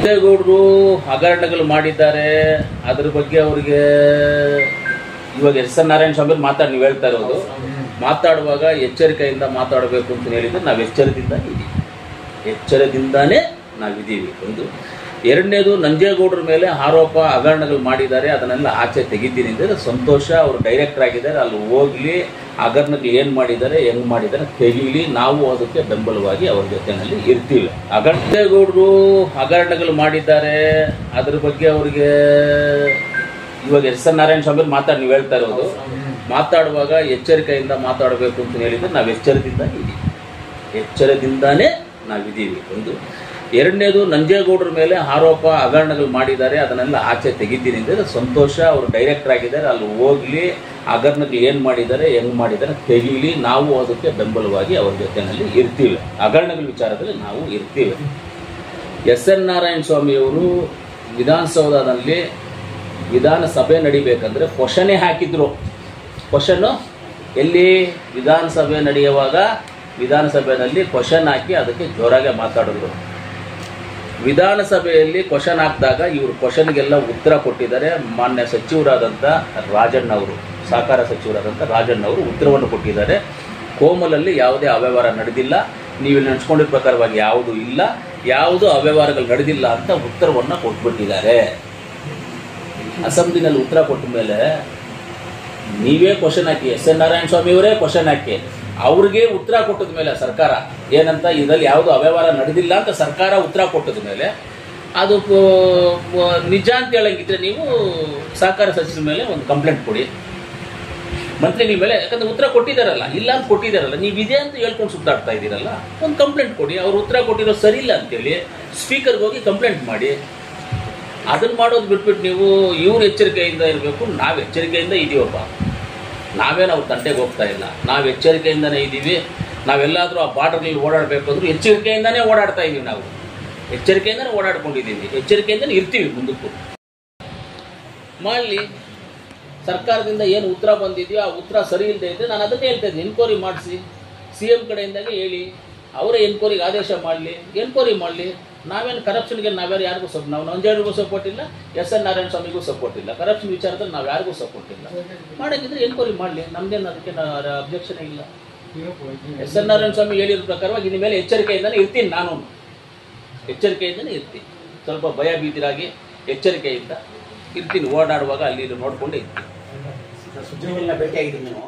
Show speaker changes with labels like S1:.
S1: ದೇವೇಗೌಡರು ಹಗರಣಗಳು ಮಾಡಿದ್ದಾರೆ. ಅದ್ರ ಬಗ್ಗೆ ಅವರಿಗೆ ಇವಾಗ ಎಸ್ ಎನ್ ನಾರಾಯಣ ಸ್ವಾಮಿ ನೀವು ಹೇಳ್ತಾ ಇರೋದು, ಮಾತಾಡುವಾಗ ಎಚ್ಚರಿಕೆಯಿಂದ ಮಾತಾಡಬೇಕು ಅಂತ ಹೇಳಿದ್ರೆ ನಾವು ಎಚ್ಚರದಿಂದಾನೇ ನಾವಿದ್ದೀವಿ. ಒಂದು. ಎರಡನೇದು, ನಂಜೇಗೌಡರ ಮೇಲೆ ಆರೋಪ ಹಗರಣಗಳು ಮಾಡಿದ್ದಾರೆ, ಅದನ್ನೆಲ್ಲ ಆಚೆ ತೆಗಿದ್ದೀನಿ ಅಂದರೆ ಸಂತೋಷ. ಅವರು ಡೈರೆಕ್ಟರ್ ಆಗಿದ್ದಾರೆ, ಅಲ್ಲಿ ಹೋಗ್ಲಿ, ಹಗರಣಗಳು ಏನು ಮಾಡಿದ್ದಾರೆ, ಹೆಂಗೆ ಮಾಡಿದ್ದಾರೆ ತೆಗೀಲಿ, ನಾವು ಅದಕ್ಕೆ ಬೆಂಬಲವಾಗಿ ಅವ್ರ ಜೊತೆಯಲ್ಲಿ ಇರ್ತೀವಿ. ನಂಜೇಗೌಡರು ಹಗರಣಗಳು ಮಾಡಿದ್ದಾರೆ, ಅದ್ರ ಬಗ್ಗೆ ಅವರಿಗೆ ಇವಾಗ ಎಸ್ ಎನ್ ನಾರಾಯಣ ಸ್ವಾಮಿ ನೀವು ಹೇಳ್ತಾ ಇರೋದು, ಮಾತಾಡುವಾಗ ಎಚ್ಚರಿಕೆಯಿಂದ ಮಾತಾಡಬೇಕು ಅಂತ ಹೇಳಿದ್ರೆ ನಾವು ಎಚ್ಚರದಿಂದಾನೇ ನಾವಿದ್ದೀವಿ. ಒಂದು. ಎರಡನೇದು, ನಂಜೇಗೌಡರ ಮೇಲೆ ಆರೋಪ ಹಗರಣಗಳು ಮಾಡಿದ್ದಾರೆ, ಅದನ್ನೆಲ್ಲ ಆಚೆ ತೆಗಿತೀನಿ ಅಂದರೆ ಸಂತೋಷ. ಅವರು ಡೈರೆಕ್ಟರ್ ಆಗಿದ್ದಾರೆ, ಅಲ್ಲಿ ಹೋಗ್ಲಿ, ಹಗರಣಗಳು ಏನು ಮಾಡಿದ್ದಾರೆ, ಹೆಂಗೆ ಮಾಡಿದ್ದಾರೆ ತೆಗೀಲಿ, ನಾವು ಅದಕ್ಕೆ ಬೆಂಬಲವಾಗಿ ಅವ್ರ ಜೊತೆಯಲ್ಲಿ ಇರ್ತೀವಿ. ಹಗರಣಗಳ ವಿಚಾರದಲ್ಲಿ ನಾವು ಇರ್ತೀವಿ. ಎಸ್ ಎನ್ ನಾರಾಯಣ ಸ್ವಾಮಿಯವರು ವಿಧಾನಸೌಧದಲ್ಲಿ ವಿಧಾನಸಭೆ ನಡಿಬೇಕಂದ್ರೆ ಕ್ವಶನೇ ಹಾಕಿದ್ರು. ಕ್ವಶನ್ನು ಎಲ್ಲಿ? ವಿಧಾನಸಭೆ ನಡೆಯುವಾಗ ವಿಧಾನಸಭೆಯಲ್ಲಿ ಕ್ವಶನ್ ಹಾಕಿ ಅದಕ್ಕೆ ಜೋರಾಗೆ ಮಾತಾಡಿದ್ರು. ವಿಧಾನಸಭೆಯಲ್ಲಿ ಕ್ವಶನ್ ಹಾಕಿದಾಗ ಇವರು ಕ್ವಶನ್ಗೆಲ್ಲ ಉತ್ತರ ಕೊಟ್ಟಿದ್ದಾರೆ. ಮಾನ್ಯ ಸಚಿವರಾದಂಥ ರಾಜಣ್ಣ ಅವರು, ಸಹಕಾರ ಸಚಿವರಾದಂಥ ರಾಜಣ್ಣ ಅವರು ಉತ್ತರವನ್ನು ಕೊಟ್ಟಿದ್ದಾರೆ. ಕೋಮಲಲ್ಲಿ ಯಾವುದೇ ಅವ್ಯವಹಾರ ನಡೆದಿಲ್ಲ, ನೀವು ನಡೆಸ್ಕೊಂಡಿರೋ ಪ್ರಕಾರವಾಗಿ ಯಾವುದೂ ಇಲ್ಲ, ಯಾವುದು ಅವ್ಯವಹಾರಗಳು ನಡೆದಿಲ್ಲ ಅಂತ ಉತ್ತರವನ್ನು ಕೊಟ್ಬಿಟ್ಟಿದ್ದಾರೆ. ಅಸೆಂಬ್ಲಿನಲ್ಲಿ ಉತ್ತರ ಕೊಟ್ಟ ಮೇಲೆ ನೀವೇ ಕ್ವಶನ್ ಹಾಕಿ, ಎಸ್ ಎನ್ ನಾರಾಯಣ ಸ್ವಾಮಿಯವರೇ ಕ್ವಶನ್ ಹಾಕಿ, ಅವ್ರಿಗೆ ಉತ್ತರ ಕೊಟ್ಟದ ಮೇಲೆ ಸರ್ಕಾರ ಏನಂತ, ಇದರಲ್ಲಿ ಯಾವುದು ಅವ್ಯವಹಾರ ನಡೆದಿಲ್ಲ ಅಂತ ಸರ್ಕಾರ ಉತ್ತರ ಕೊಟ್ಟದ ಮೇಲೆ ಅದು ನಿಜ ಅಂತ ಹೇಳಂಗಿದ್ರೆ ನೀವು ಸಹಕಾರ ಸಚಿವರ ಮೇಲೆ ಒಂದು ಕಂಪ್ಲೇಂಟ್ ಕೊಡಿ, ಮಂತ್ರಿ ನಿಮ್ಮ ಮೇಲೆ. ಯಾಕಂದ್ರೆ ಉತ್ತರ ಕೊಟ್ಟಿದ್ದಾರಲ್ಲ, ಇಲ್ಲ ಅಂತ ಕೊಟ್ಟಿದ್ದಾರಲ್ಲ, ನೀವು ಇದೆ ಅಂತ ಹೇಳ್ಕೊಂಡು ಸುತ್ತಾಡ್ತಾ ಇದ್ದೀರಲ್ಲ, ಒಂದು ಕಂಪ್ಲೇಂಟ್ ಕೊಡಿ. ಅವ್ರು ಉತ್ತರ ಕೊಟ್ಟಿರೋ ಸರಿ ಇಲ್ಲ ಅಂತೇಳಿ ಸ್ಪೀಕರ್ಗೆ ಹೋಗಿ ಕಂಪ್ಲೇಂಟ್ ಮಾಡಿ. ಅದನ್ನು ಮಾಡೋದು ಬಿಟ್ಬಿಟ್ಟು ನೀವು ಇವ್ರು ಎಚ್ಚರಿಕೆಯಿಂದ ಇರಬೇಕು, ನಾವು ಎಚ್ಚರಿಕೆಯಿಂದ ಇದ್ದೀವಪ್ಪ, ನಾವೇನು ಅವ್ರ ತಂಟೆಗೆ ಹೋಗ್ತಾ ಇಲ್ಲ, ನಾವು ಎಚ್ಚರಿಕೆಯಿಂದನೇ ಇದ್ದೀವಿ. ನಾವೆಲ್ಲಾದರೂ ಆ ಬಾರ್ಡರ್ನಲ್ಲಿ ಓಡಾಡಬೇಕು ಅಂದರೂ ಎಚ್ಚರಿಕೆಯಿಂದನೇ ಓಡಾಡ್ತಾ ಇದ್ದೀವಿ, ನಾವು ಎಚ್ಚರಿಕೆಯಿಂದನೇ ಓಡಾಡ್ಕೊಂಡಿದ್ದೀವಿ, ಎಚ್ಚರಿಕೆಯಿಂದನೇ ಇರ್ತೀವಿ. ಮುಂದಕ್ಕೂ ಮಾಡಲಿ. ಸರ್ಕಾರದಿಂದ ಏನು ಉತ್ತರ ಬಂದಿದೆಯೋ ಆ ಉತ್ತರ ಸರಿ ಇಲ್ಲದೆ ಇದ್ದರೆ ನಾನು ಅದನ್ನೇ ಹೇಳ್ತಾ ಇದ್ದೀನಿ, ಎನ್ಕ್ವೈರಿ ಮಾಡಿಸಿ, ಸಿ ಎಮ್ ಕಡೆಯಿಂದಾಗೆ ಹೇಳಿ, ಅವರೇ ಎನ್ಕ್ವೈರಿಗೆ ಆದೇಶ ಮಾಡಲಿ, ಎನ್ಕ್ವೈರಿ ಮಾಡಲಿ. ನಾವೇನು ಕರಪ್ಷನ್ಗೆ ಯಾರಿಗೂ ನಾವು ನಂಜೇಗೌಡರಿಗೂ ಸಪೋರ್ಟ್ ಇಲ್ಲ, ಎಸ್ ಎನ್ ನಾರಾಯಣ ಸ್ವಾಮಿಗೂ ಸಪೋರ್ಟ್ ಇಲ್ಲ. ಕರಪ್ಷನ್ ವಿಚಾರದಲ್ಲಿ ನಾವು ಯಾರಿಗೂ ಸಪೋರ್ಟ್ ಇಲ್ಲ. ಮಾಡೋಕ್ಕಿದ್ರೆ ಎನ್ಕ್ವೈರಿ ಮಾಡಲಿ, ನಮ್ದೇನು ಅದಕ್ಕೆ ಅಬ್ಜೆಕ್ಷನ್ ಇಲ್ಲ. ಎಸ್ ಎನ್ ನಾರಾಯಣ ಸ್ವಾಮಿ ಹೇಳಿರೋ ಪ್ರಕಾರವಾಗಿ ಇನ್ನು ಮೇಲೆ ಎಚ್ಚರಿಕೆಯಿಂದನೇ ಇರ್ತೀನಿ, ನಾನು ಎಚ್ಚರಿಕೆಯಿಂದನೇ ಇರ್ತೀನಿ. ಸ್ವಲ್ಪ ಭಯ ಭೀತಿರಾಗಿ ಎಚ್ಚರಿಕೆಯಿಂದ ಇರ್ತೀನಿ. ಓಡಾಡುವಾಗ ಅಲ್ಲಿ ನೋಡ್ಕೊಂಡು ಇರ್ತೀನಿ.
S2: ಭೇಟಿಯಾಗಿದ್ದೀನಿ.